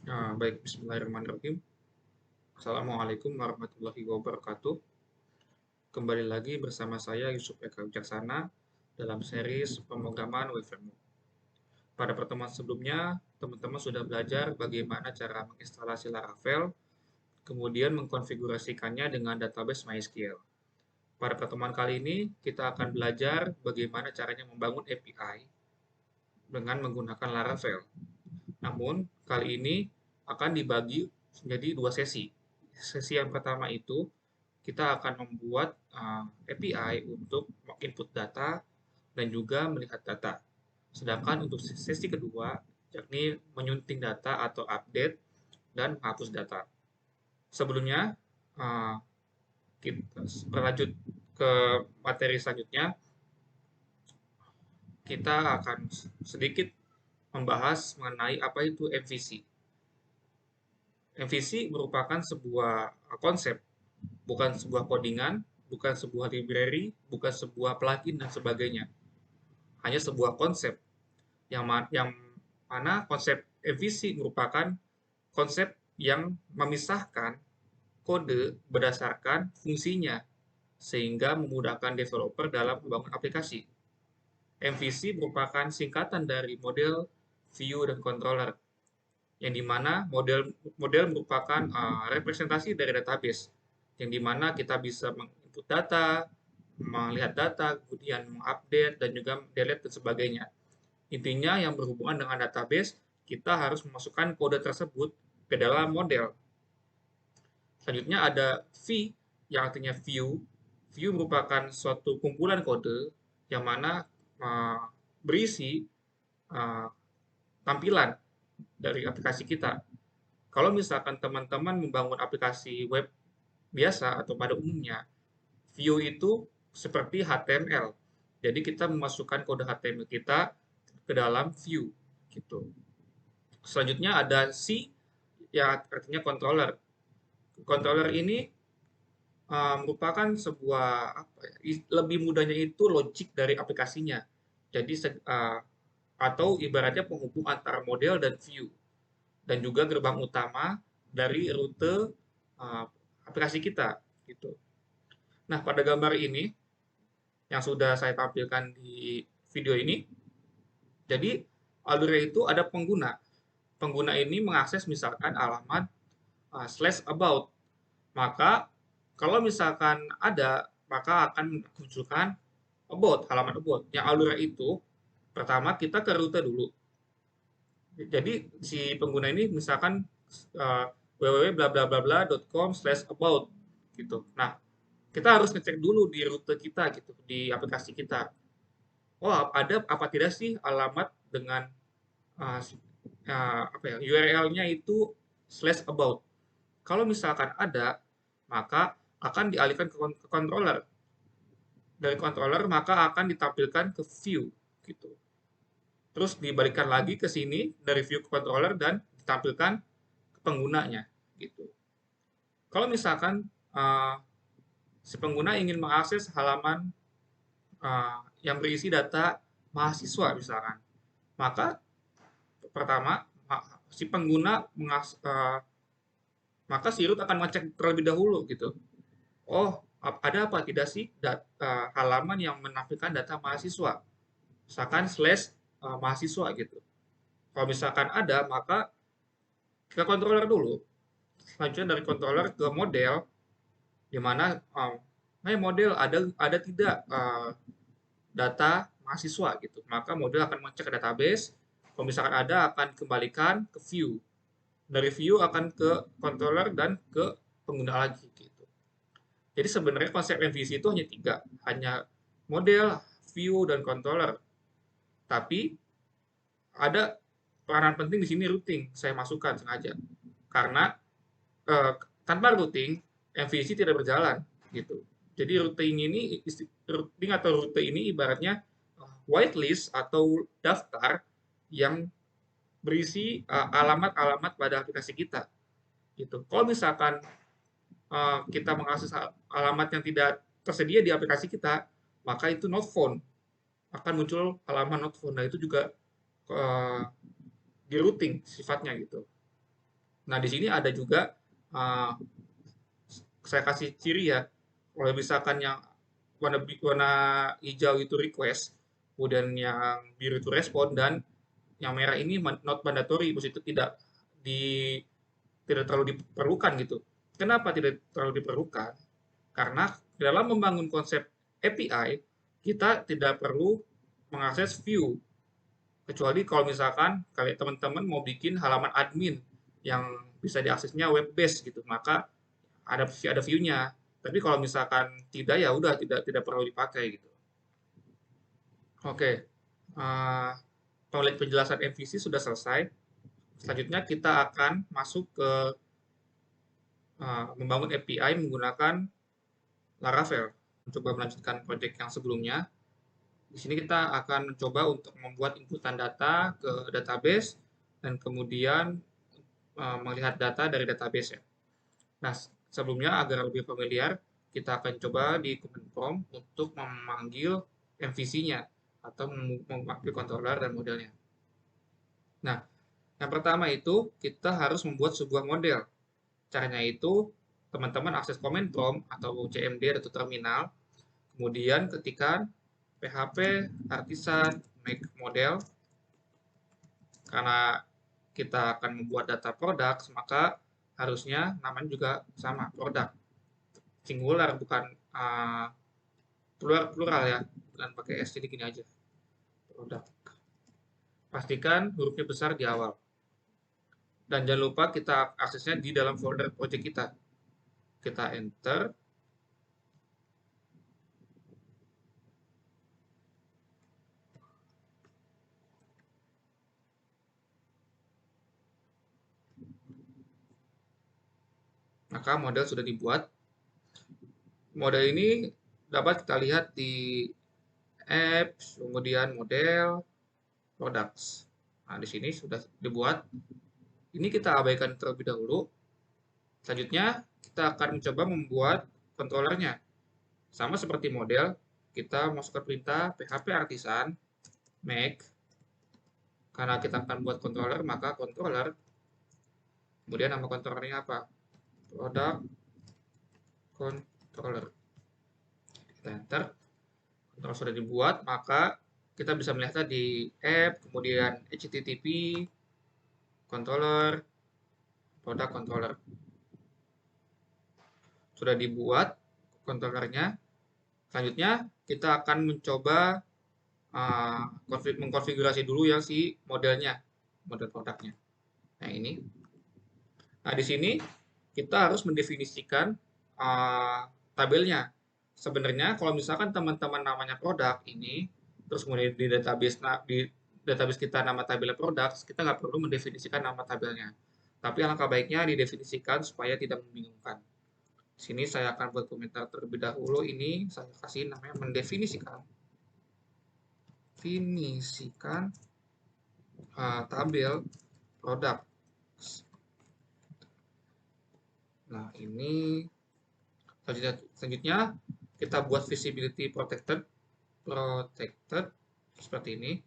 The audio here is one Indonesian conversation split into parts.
Baik, bismillahirrahmanirrahim. Assalamualaikum warahmatullahi wabarakatuh. Kembali lagi bersama saya Yusuf Eka Wijaksana dalam series pemrograman WFMU. Pada pertemuan sebelumnya, teman-teman sudah belajar bagaimana cara menginstalasi Laravel, kemudian mengkonfigurasikannya dengan database MySQL. Pada pertemuan kali ini, kita akan belajar bagaimana caranya membangun API dengan menggunakan Laravel. Namun, kali ini akan dibagi menjadi dua sesi. Sesi yang pertama itu kita akan membuat API untuk input data dan juga melihat data. Sedangkan untuk sesi kedua, yakni menyunting data atau update dan menghapus data. Sebelumnya, kita berlanjut ke materi selanjutnya, kita akan sedikit membahas mengenai apa itu MVC. MVC merupakan sebuah konsep, bukan sebuah codingan, bukan sebuah library, bukan sebuah plugin dan sebagainya. Hanya sebuah konsep yang mana konsep MVC merupakan konsep yang memisahkan kode berdasarkan fungsinya sehingga memudahkan developer dalam membangun aplikasi. MVC merupakan singkatan dari model, view, dan controller yang dimana model model merupakan representasi dari database yang dimana kita bisa menginput data, melihat data, kemudian mengupdate dan juga delete dan sebagainya. Intinya yang berhubungan dengan database, kita harus memasukkan kode tersebut ke dalam model. Selanjutnya ada v yang artinya view. View merupakan suatu kumpulan kode yang mana berisi uh, tampilan dari aplikasi kita. Kalau misalkan teman-teman membangun aplikasi web biasa atau pada umumnya, view itu seperti HTML. Jadi kita memasukkan kode HTML kita ke dalam view gitu. Selanjutnya ada C yang artinya controller. Controller ini merupakan sebuah lebih mudahnya itu logik dari aplikasinya. Jadi atau ibaratnya penghubung antara model dan view dan juga gerbang utama dari rute aplikasi kita gitu. Nah, pada gambar ini yang sudah saya tampilkan di video ini, jadi alurnya itu ada pengguna. Pengguna ini mengakses misalkan alamat slash about. Maka kalau misalkan ada, maka akan munculkan about, halaman about. Yang alurnya itu pertama kita ke rute dulu. Jadi si pengguna ini misalkan uh, www.blablabla.com/about gitu. Nah, kita harus ngecek dulu di rute kita gitu, di aplikasi kita. Oh, ada apa tidak sih alamat dengan uh, apa ya, URL-nya itu /about. Kalau misalkan ada, maka akan dialihkan ke controller. Dari controller maka akan ditampilkan ke view gitu. Terus dibalikkan lagi ke sini dari view ke controller dan ditampilkan ke penggunanya gitu. Kalau misalkan si pengguna ingin mengakses halaman yang berisi data mahasiswa misalkan, maka pertama si pengguna maka si root akan mengecek terlebih dahulu gitu. Oh, ada apa tidak sih halaman yang menampilkan data mahasiswa, misalkan slash mahasiswa gitu. Kalau misalkan ada, maka ke controller dulu. Selanjutnya dari controller ke model, di mana model ada tidak data mahasiswa gitu. Maka model akan mengecek ke database. Kalau misalkan ada, akan kembalikan ke view. Dari view akan ke controller dan ke pengguna lagi gitu. Jadi sebenarnya konsep MVC itu hanya tiga, hanya model, view, dan controller. Tapi ada peranan penting di sini routing, saya masukkan sengaja. Karena tanpa routing, MVC tidak berjalan gitu. Jadi routing atau rute ini ibaratnya whitelist atau daftar yang berisi alamat-alamat pada aplikasi kita gitu. Kalau misalkan kita mengakses alamat yang tidak tersedia di aplikasi kita, maka itu not found, akan muncul halaman not found. Nah, itu juga di routing sifatnya gitu. Nah, di sini ada juga uh, saya kasih ciri ya. Kalau misalkan yang warna hijau itu request, kemudian yang biru itu respon, dan yang merah ini not mandatory, maksudnya itu di tidak terlalu diperlukan gitu. Kenapa tidak terlalu diperlukan? Karena dalam membangun konsep API, kita tidak perlu mengakses view. Kecuali kalau misalkan kalian teman-teman mau bikin halaman admin yang bisa diaksesnya web based gitu, maka ada view-nya. Tapi kalau misalkan tidak, ya udah tidak perlu dipakai gitu. Oke, uh, penjelasan MVC sudah selesai. Selanjutnya kita akan masuk ke membangun API menggunakan Laravel. Mencoba melanjutkan project yang sebelumnya. Di sini kita akan mencoba untuk membuat inputan data ke database dan kemudian melihat data dari database ya. Nah, sebelumnya agar lebih familiar, kita akan coba di command prompt untuk memanggil MVC-nya atau memanggil controller dan modelnya. Nah, yang pertama itu kita harus membuat sebuah model. Caranya itu teman-teman akses command prompt atau CMD atau terminal, kemudian ketikkan php artisan make model. Karena kita akan membuat data produk, maka harusnya namanya juga sama, produk. Singular, bukan plural ya, bukan pakai S, jadi gini aja, produk. Pastikan hurufnya besar di awal. Dan jangan lupa kita aksesnya di dalam folder project kita. Kita enter. Maka model sudah dibuat. Model ini dapat kita lihat di apps, kemudian model, products. Nah, di sini sudah dibuat. Ini kita abaikan terlebih dahulu. Selanjutnya, kita akan mencoba membuat controllernya. Sama seperti model, kita masukkan perintah php artisan make. Karena kita akan buat controller, maka controller, kemudian nama controllernya apa? Product controller. Kita enter. Controller sudah dibuat, maka kita bisa melihatnya di app, kemudian HTTP, controller, product controller. Sudah dibuat controllernya. Selanjutnya, kita akan mencoba mengkonfigurasi dulu yang si modelnya, model produknya. Nah, ini. Nah, di sini kita harus mendefinisikan tabelnya. Sebenarnya kalau misalkan teman-teman namanya produk ini, terus kemudian di database kita nama tabelnya produk, kita nggak perlu mendefinisikan nama tabelnya. Tapi alangkah baiknya didefinisikan supaya tidak membingungkan. Di sini saya akan buat komentar terlebih dahulu. Ini saya kasih namanya mendefinisikan. Tabel produk. Nah, ini selanjutnya kita buat visibility protected seperti ini.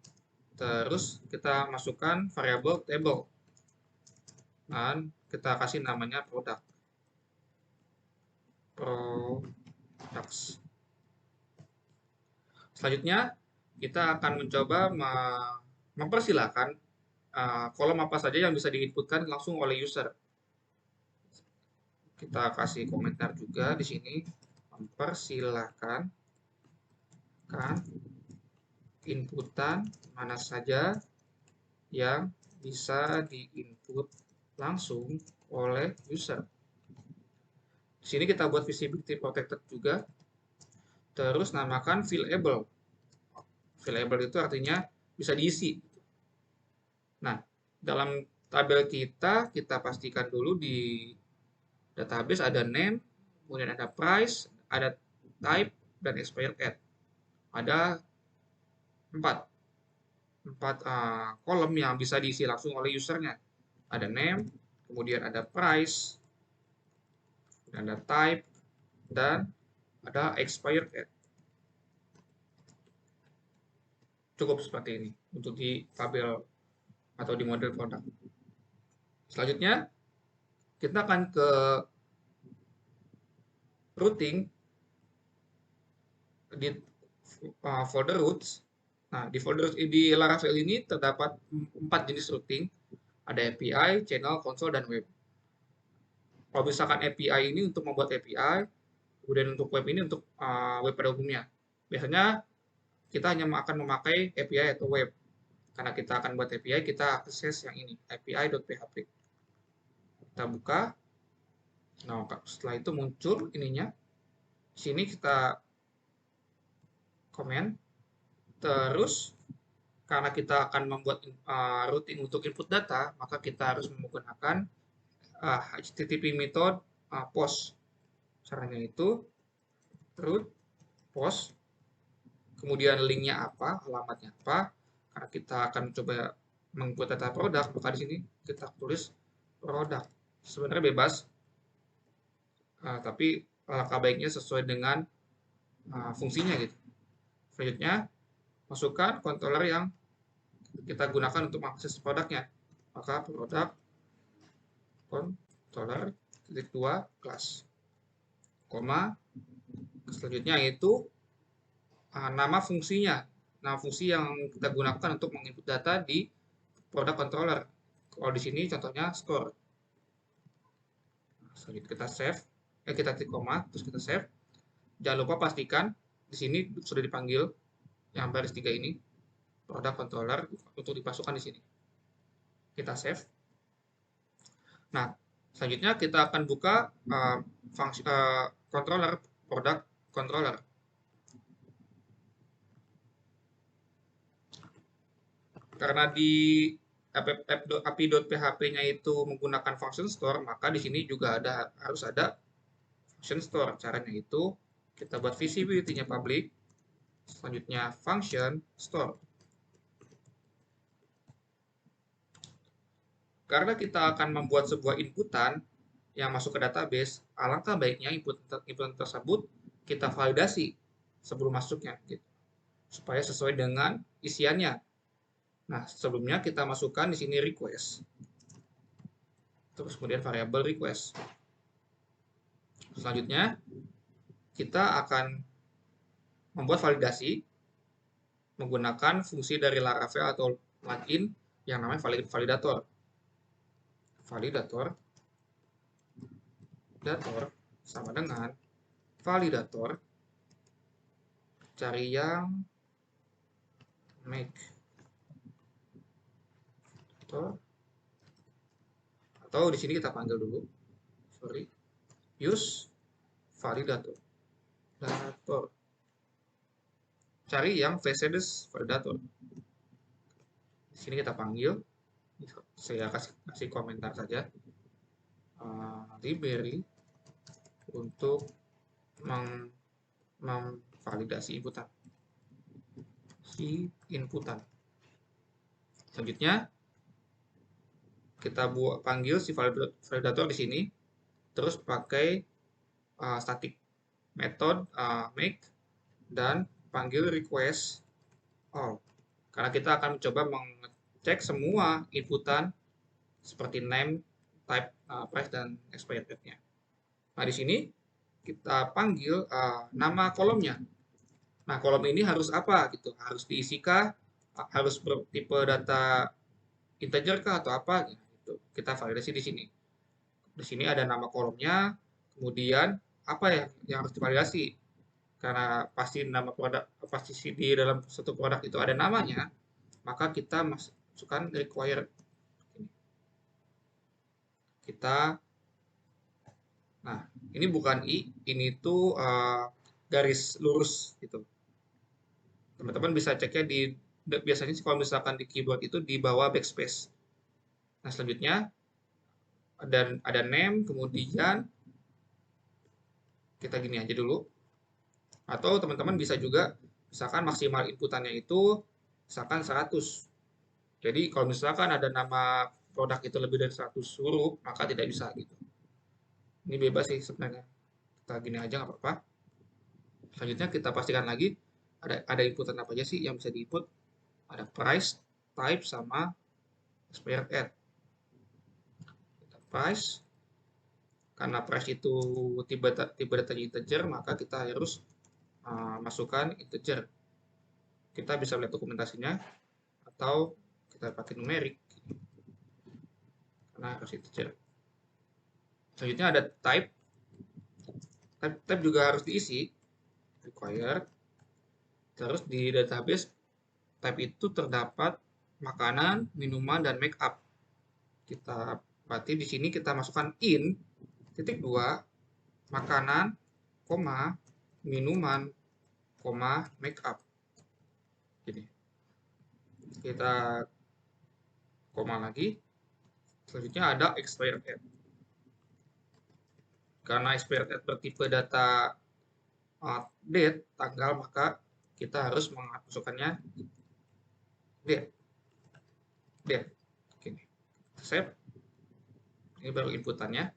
Terus kita masukkan variabel table dan kita kasih namanya products. Selanjutnya kita akan mencoba mempersilahkan kolom apa saja yang bisa diinputkan langsung oleh user. Kita kasih komentar juga di sini, mempersilahkan inputan mana saja yang bisa diinput langsung oleh user. Di sini kita buat visibility protected juga. Terus namakan fillable. Fillable itu artinya bisa diisi. Nah, dalam tabel kita pastikan dulu di database ada name, kemudian ada price, ada type, dan expired at. Ada 4 kolom yang bisa diisi langsung oleh usernya. Ada name, kemudian ada price, ada type, dan ada expired at. Cukup seperti ini untuk di tabel atau di model produk. Selanjutnya, kita akan ke routing di folder roots. Nah, di folder di Laravel ini terdapat 4 jenis routing. Ada API, channel, console, dan web. Kalau misalkan API ini untuk membuat API, kemudian untuk web ini untuk web pada umumnya. Biasanya kita hanya akan memakai API atau web. Karena kita akan buat API, kita akses yang ini, api.php. Kita buka. Nah, setelah itu muncul ininya. Di sini kita komen. Terus, karena kita akan membuat routing untuk input data, maka kita harus menggunakan HTTP method post. Caranya itu root post, kemudian linknya apa, alamatnya apa. Karena kita akan coba menginput data produk, maka di sini kita tulis produk. Sebenarnya bebas, tapi langkah baiknya sesuai dengan fungsinya gitu. Selanjutnya, masukkan controller yang kita gunakan untuk mengakses produknya. Maka produk controller titik 2 kelas, koma, selanjutnya yaitu nama fungsinya. Nama fungsi yang kita gunakan untuk menginput data di produk controller. Kalau di sini contohnya store. Selanjutnya kita save, kita titik koma, terus kita save. Jangan lupa pastikan di sini sudah dipanggil yang baris 3 ini produk controller untuk dipasukkan di sini. Kita save. Nah, selanjutnya kita akan buka fungsi controller produk controller. Karena di api.php-nya itu menggunakan function store, maka di sini juga harus ada function store. Caranya itu kita buat visibility-nya public, selanjutnya function store. Karena kita akan membuat sebuah inputan yang masuk ke database, alangkah baiknya inputan tersebut kita validasi sebelum masuknya, gitu, supaya sesuai dengan isiannya. Nah, sebelumnya kita masukkan di sini request. Terus kemudian variabel request. Selanjutnya, kita akan membuat validasi menggunakan fungsi dari Laravel atau plugin yang namanya validator. Validator sama dengan validator, cari yang make atau di sini kita panggil dulu, use validator. Cari yang Mercedes validator. Di sini kita panggil, saya kasih komentar saja, library untuk memvalidasi inputan. Selanjutnya kita panggil si validator di sini, terus pakai static method make dan panggil request all. Karena kita akan mencoba mengecek semua inputan seperti name, type, price, dan expired date-nya. Nah, di sini kita panggil nama kolomnya. Nah, kolom ini harus apa gitu? Harus diisikah? Harus bertipe data integer kah atau apa? Gitu. Kita validasi di sini. Di sini ada nama kolomnya, kemudian apa ya yang harus divalidasi? Karena pasti nama produk, pasti di dalam satu produk itu ada namanya, maka kita masukkan required. Nah, ini bukan i, ini tuh garis lurus gitu. Teman-teman bisa ceknya biasanya sih kalau misalkan di keyboard itu di bawah backspace. Nah, selanjutnya ada name, kemudian kita gini aja dulu. Atau teman-teman bisa juga misalkan maksimal inputannya itu misalkan 100. Jadi kalau misalkan ada nama produk itu lebih dari 100 huruf, maka tidak bisa gitu. Ini bebas sih sebenarnya. Kita gini aja nggak apa-apa. Selanjutnya kita pastikan lagi ada inputan apa aja sih yang bisa diinput. Ada price, type, sama expired date. Price, karena price itu tiba datanya integer, maka kita harus masukkan integer. Kita bisa lihat dokumentasinya atau kita pakai numerik karena harus integer. Selanjutnya ada type. Type juga harus diisi, required. Terus di database type itu terdapat makanan, minuman, dan make up. Kita berarti di sini kita masukkan in titik 2 makanan, koma, minuman, koma, make up. Jadi kita koma lagi. Selanjutnya ada expired date. Karena expired date bertipe data date, tanggal, maka kita harus memasukkannya date. Oke, save. Ini baru inputannya.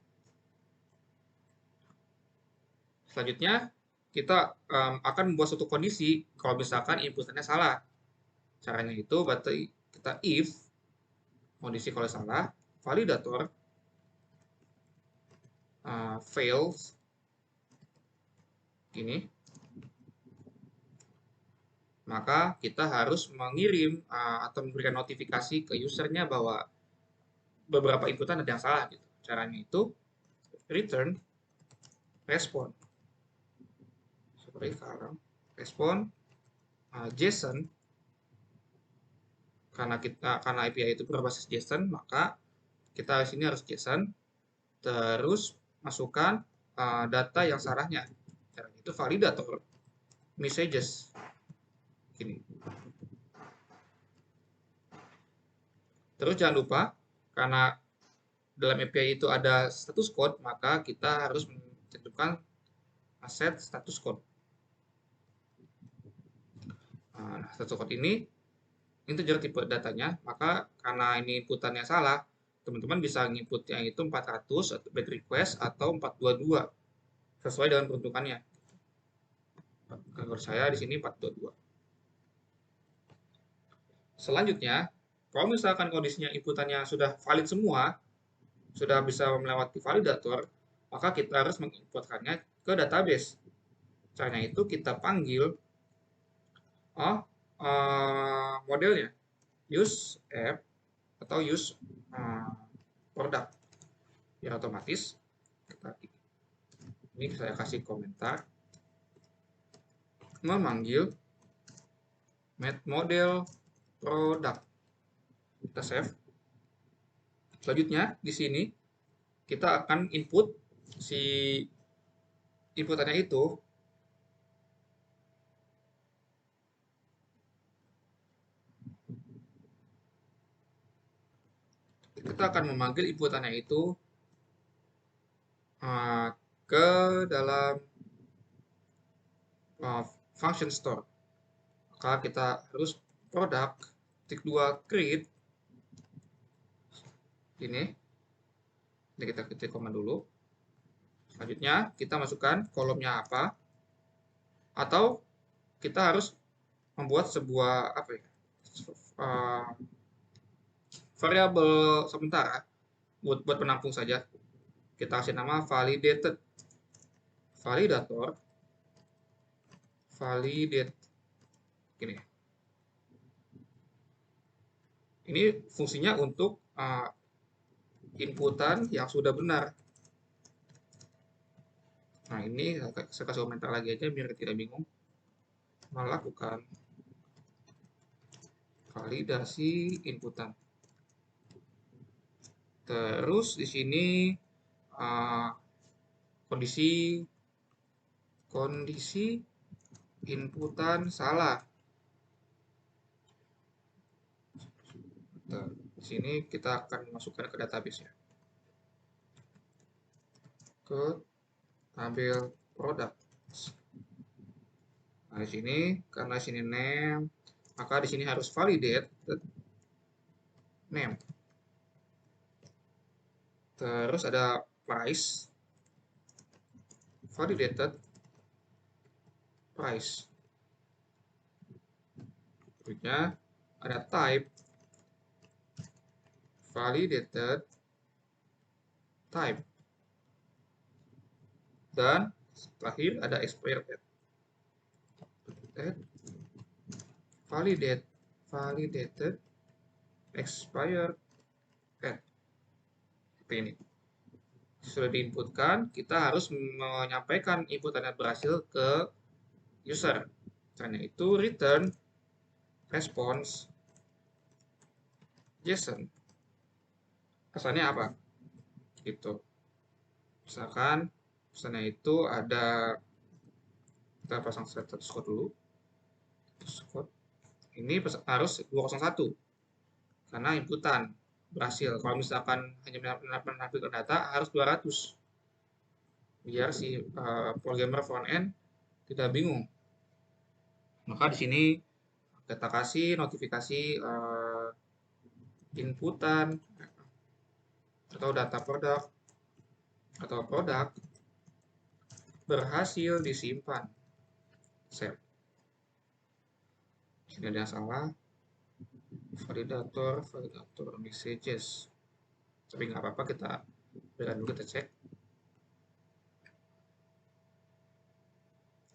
Selanjutnya kita akan membuat suatu kondisi kalau misalkan inputannya salah. Caranya itu berarti kita if kondisi kalau salah, validator fails ini, maka kita harus mengirim atau memberikan notifikasi ke usernya bahwa beberapa inputan ada yang salah gitu. Caranya itu return respon. Seperti sekarang respon JSON, karena API itu berbasis JSON, maka kita di sini harus JSON, terus masukkan data yang salahnya. Caranya itu validator messages gini. Terus jangan lupa, karena dalam API itu ada status code, maka kita harus mencantumkan aset status code. Nah, status code ini integer tipe datanya, maka karena ini inputannya salah, teman-teman bisa nginputnya itu 400 atau bad request atau 422 sesuai dengan peruntukannya. Kalau saya di sini 422. Selanjutnya, kalau misalkan kondisinya inputannya sudah valid semua, sudah bisa melewati validator, maka kita harus menginputkannya ke database. Caranya itu kita panggil modelnya use app atau use product, biar otomatis ini saya kasih komentar memanggil model product. Kita save. Selanjutnya di sini kita akan input si inputannya itu kita akan memanggil inputannya itu ke dalam function store. Maka kita harus product titik 2 create ini kita ketik koma dulu. Selanjutnya kita masukkan kolomnya apa, atau kita harus membuat sebuah variabel sementara buat penampung saja. Kita kasih nama validated, validator validate gini. Ini fungsinya untuk inputan yang sudah benar. Nah, ini saya kasih komentar lagi aja biar tidak bingung. Melakukan validasi inputan. Terus di sini kondisi inputan salah. Nah, di sini kita akan masukkan ke database ya. Ke tabel produk. Nah, di sini karena di sini name, maka di sini harus validate name. Terus ada price, validated price. Berikutnya ada type, validated type. Dan terakhir ada expired at validated expired at. Seperti ini. Sudah diinputkan, kita harus menyampaikan inputannya berhasil ke user. Karena itu return response JSON. Pesannya apa? Gitu. Misalkan pesannya itu ada, kita pasang status code dulu. Status code. Ini harus 201 karena inputan berhasil. Kalau misalkan hanya menampilkan data harus 200 biar si programmer front end tidak bingung. Maka di sini kita kasih notifikasi inputan atau data produk atau produk berhasil disimpan. Save. Ini ada yang salah. Validator messages. Tapi nggak apa-apa, kita berikan dulu, kita cek.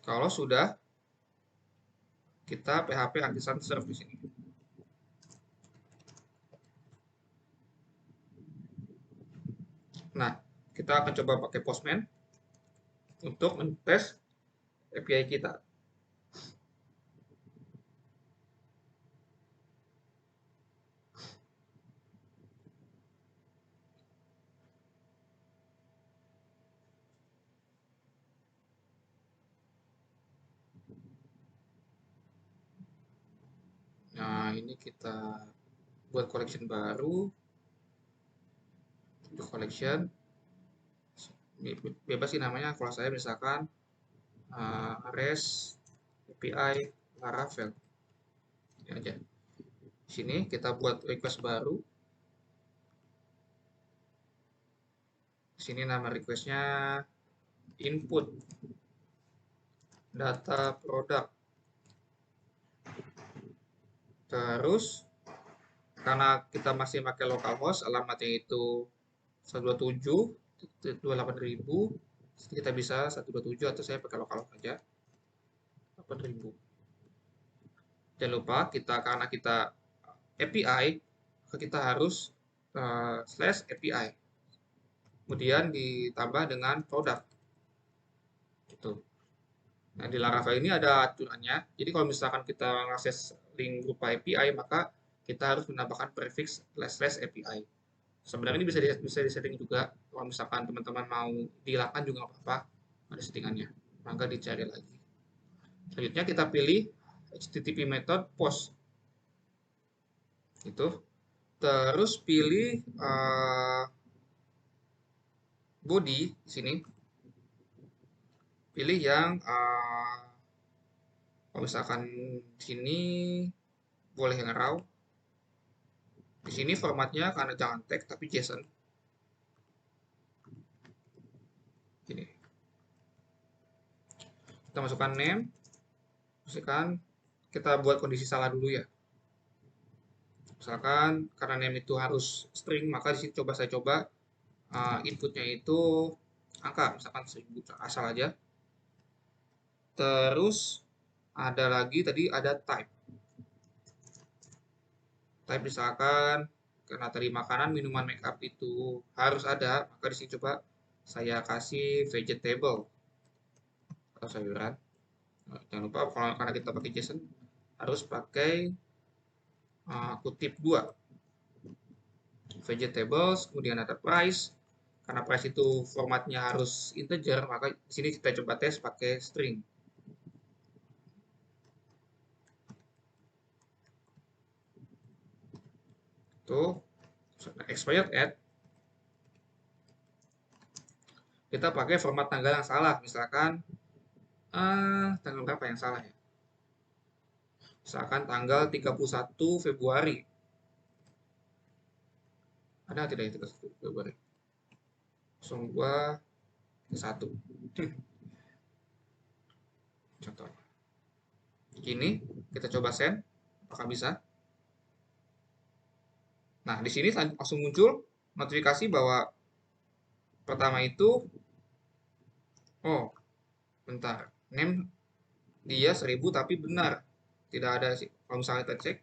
Kalau sudah, kita PHP artisan serve di sini. Nah, kita akan coba pakai Postman untuk mentes API kita. Nah, ini kita buat collection baru. Untuk collection, bebas sih namanya. Kalau saya misalkan REST API Laravel. Ini aja. Di sini kita buat request baru. Di sini nama requestnya input data produk. Terus karena kita masih pakai localhost, alamatnya itu 127.28.000, kita bisa 127 atau saya pakai localhost aja 8.000. Jangan lupa karena kita API, kita harus slash API. Kemudian ditambah dengan produk. Gitu. Nah, di Laravel ini ada aturannya. Jadi kalau misalkan kita mengakses link berupa API, maka kita harus menambahkan prefix slash API. Sebenarnya ini bisa disetting juga. Kalau misalkan teman-teman mau dihilangkan juga nggak apa-apa, ada settingannya. Maka dicari lagi. Selanjutnya kita pilih HTTP method post. Itu. Terus pilih body di sini. Pilih yang kalau misalkan di sini boleh yang raw. Di sini formatnya karena jangan tag tapi JSON. Gini. Kita masukkan name. Misalkan kita buat kondisi salah dulu ya. Misalkan karena name itu harus string, maka di sini saya coba inputnya itu angka, misalkan 1000, asal aja. Terus ada lagi tadi ada type. Type misalkan karena tadi makanan, minuman, make up itu harus ada, maka di sini coba saya kasih vegetable atau sayuran. Nah, jangan lupa karena kita pakai JSON harus pakai kutip 2 vegetables, kemudian ada price. Karena price itu formatnya harus integer, maka di sini kita coba tes pakai string. Tuh, expired at. Kita pakai format tanggal yang salah, misalkan tanggal berapa yang salah ya? Misalkan tanggal 31 Februari. Ada tidak itu 31 Februari? 02 1. Contoh. Ini kita coba send, apakah bisa? Nah, di sini langsung muncul notifikasi bahwa pertama itu Oh, bentar. Name dia 1000 tapi benar. Tidak ada sih. Kalau misalnya kita cek,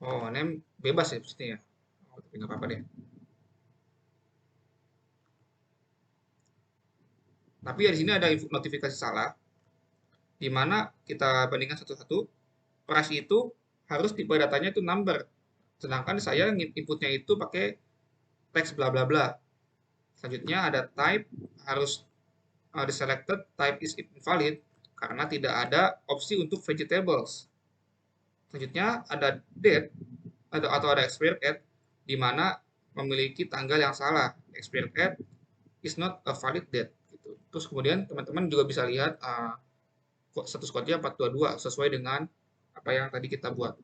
oh, name bebas ya pasti ya. Oh, tapi nggak apa-apa deh. Tapi ya di sini ada notifikasi salah, di mana kita bandingkan satu-satu. Price itu harus tipe datanya itu number. Sedangkan saya inputnya itu pakai teks bla bla bla. Selanjutnya ada type, harus di selected type is invalid karena tidak ada opsi untuk vegetables. Selanjutnya ada date atau ada expired at, di mana memiliki tanggal yang salah. Expired at is not a valid date. Gitu. Terus kemudian teman-teman juga bisa lihat status code-nya 422 sesuai dengan apa yang tadi kita buat.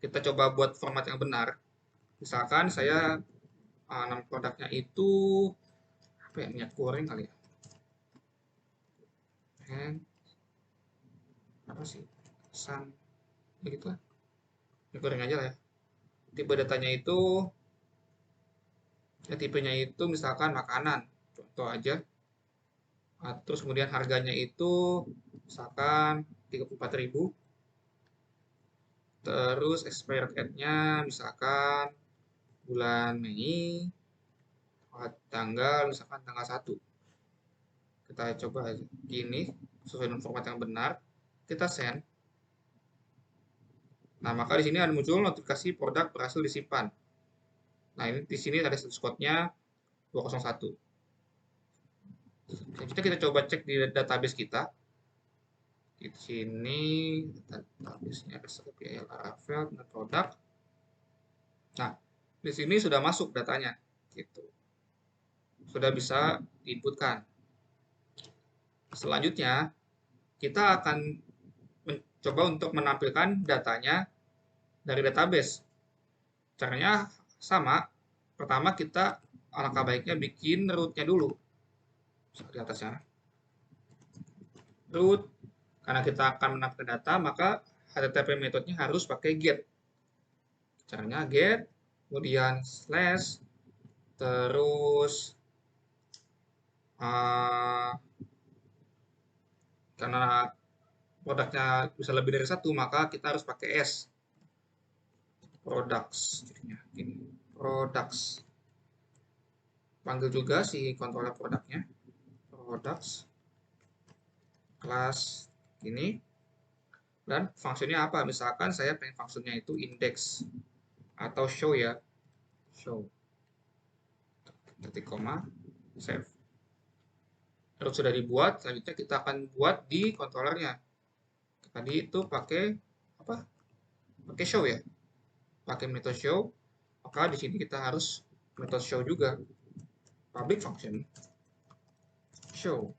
Kita coba buat format yang benar. Misalkan saya nama produknya itu apa ya, minyak goreng kali ya. And apa sih? San ya gitu lah. Minyak goreng aja lah ya. Tipe datanya itu ya tipenya itu misalkan makanan. Contoh aja. Terus kemudian harganya itu misalkan 34.000. Terus expired date-nya misalkan bulan Mei, tanggal misalkan tanggal 1. Kita coba gini sesuai dengan format yang benar, kita send. Nah, maka di sini ada muncul notifikasi produk berhasil disimpan. Nah, ini di sini ada status code-nya 201. Selanjutnya kita coba cek di database kita. Di sini database-nya ada SPL Laravel dan produk. Nah, di sini sudah masuk datanya, gitu. Sudah bisa diinputkan. Selanjutnya, kita akan mencoba untuk menampilkan datanya dari database. Caranya sama. Pertama kita alangkah baiknya bikin root-nya dulu. Di atasnya. Root, karena kita akan menampilkan data, maka HTTP metodenya harus pakai get. Caranya get, kemudian slash, terus karena produknya bisa lebih dari satu, maka kita harus pakai S. Products, jadinya ini products. Panggil juga si controller produknya, products, kelas ini, dan fungsinya apa? Misalkan saya pengen fungsinya itu index atau show ya, show, titik koma, save. Terus sudah dibuat, selanjutnya kita akan buat di controllernya. Tadi itu pakai apa? Pakai show ya, pakai method show. Maka di sini kita harus method show juga, public function show.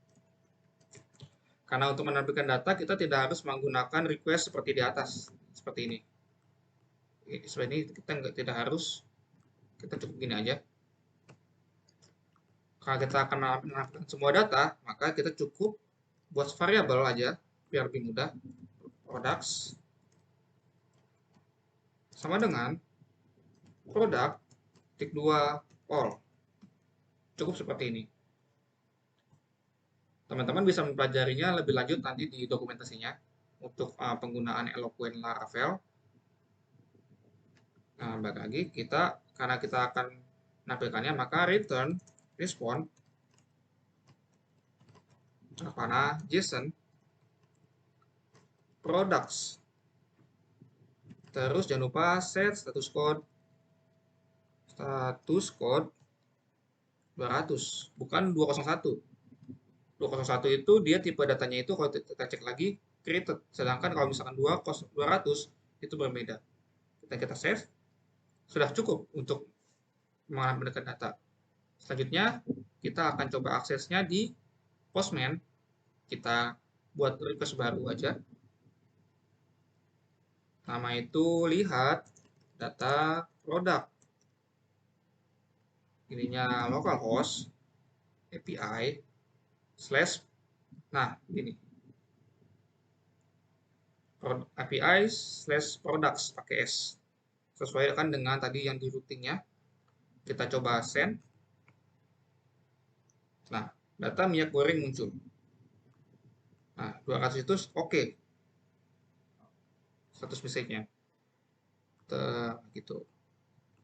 Karena untuk menampilkan data kita tidak harus menggunakan request seperti di atas, seperti ini. Seperti ini kita tidak harus, kita cukup gini aja. Kalau kita akan menampilkan semua data, maka kita cukup buat variabel aja biar lebih mudah. Products sama dengan produk titik 2 all. Cukup seperti ini. Teman-teman bisa mempelajarinya lebih lanjut nanti di dokumentasinya untuk penggunaan Eloquent Laravel. Nah, balik lagi kita karena kita akan menampilkannya, maka return respond karena JSON products. Terus jangan lupa set status code 200, bukan 201. 201 itu dia tipe datanya itu kalau kita cek lagi created, sedangkan kalau misalkan 200 itu berbeda. Kita save, sudah cukup untuk menampilkan data. Selanjutnya kita akan coba aksesnya di Postman. Kita buat request baru aja. Nama itu lihat data produk. Ininya localhost API slash, nah ini API slash products pakai S. Sesuaikan dengan tadi yang di routingnya. Kita coba send. Nah, data minyak goreng muncul. Nah, 200 itu oke, status message-nya. Gitu.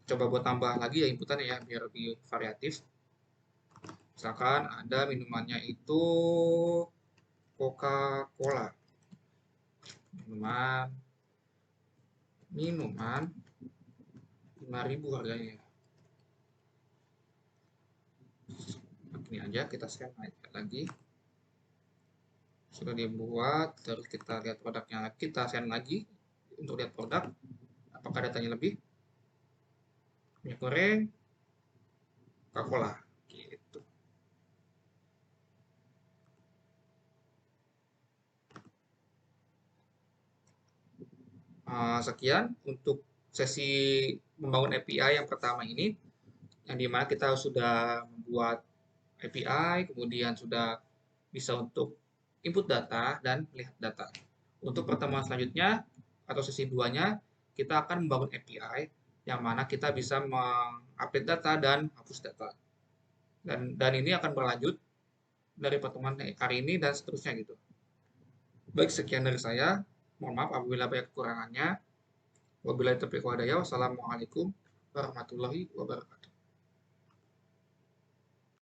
Coba buat tambah lagi ya inputannya ya, biar lebih variatif. Misalkan ada minumannya itu Coca-Cola. Minuman, minuman 5.000 harganya. Ini aja kita scan lagi. Sudah dibuat, terus kita lihat produknya lagi, kita scan lagi untuk lihat produk. Apakah datanya lebih? Minyak goreng, Coca-Cola. Gitu. Sekian untuk sesi membangun API yang pertama ini, yang dimana kita sudah membuat API, kemudian sudah bisa untuk input data dan melihat data. Untuk pertemuan selanjutnya atau sesi 2-nya, kita akan membangun API yang mana kita bisa mengupdate data dan hapus data. Dan ini akan berlanjut dari pertemuan hari ini dan seterusnya gitu. Baik, sekian dari saya. Mohon maaf apabila banyak kekurangannya. Wabillahi taufiq walhidayah. Wassalamualaikum warahmatullahi wabarakatuh.